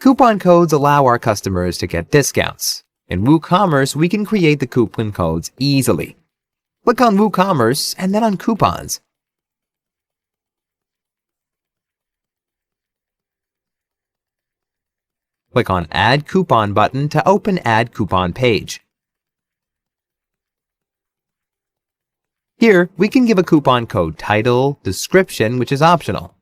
Coupon codes allow our customers to get discounts. In WooCommerce, we can create the coupon codes easily. Click on WooCommerce and then on Coupons. Click on Add Coupon button to open Add Coupon page. Here, we can give a coupon code title, description, which is optional.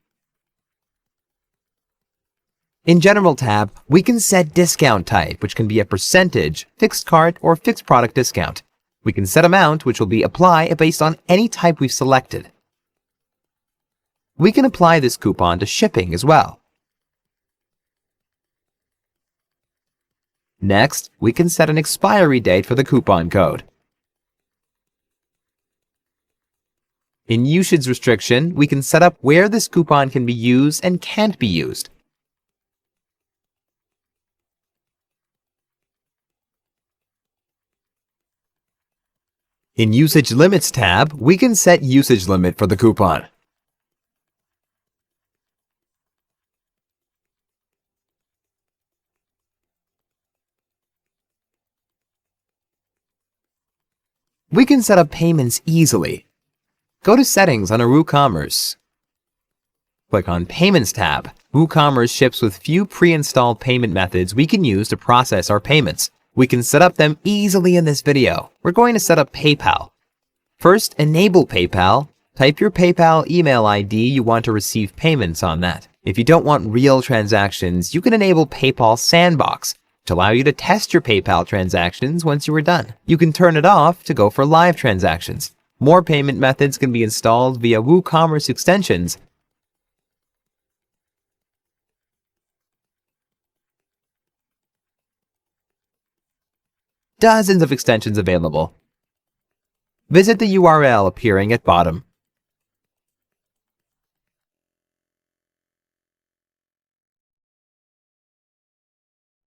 In General tab, we can set discount type, which can be a percentage, fixed cart, or fixed product discount. We can set amount, which will be apply based on any type we've selected. We can apply this coupon to shipping as well. Next, we can set an expiry date for the coupon code. In usage restriction, we can set up where this coupon can be used and can't be used. In Usage Limits tab, we can set usage limit for the coupon. We can set up payments easily. Go to Settings under WooCommerce. Click on Payments tab. WooCommerce ships with few pre-installed payment methods we can use to process our payments. We can set up them easily in this video. We're going to set up PayPal. First, enable PayPal. Type your PayPal email ID you want to receive payments on that. If you don't want real transactions, you can enable PayPal Sandbox to allow you to test your PayPal transactions once you are done. You can turn it off to go for live transactions. More payment methods can be installed via WooCommerce extensions. Dozens of extensions available. Visit the URL appearing at bottom.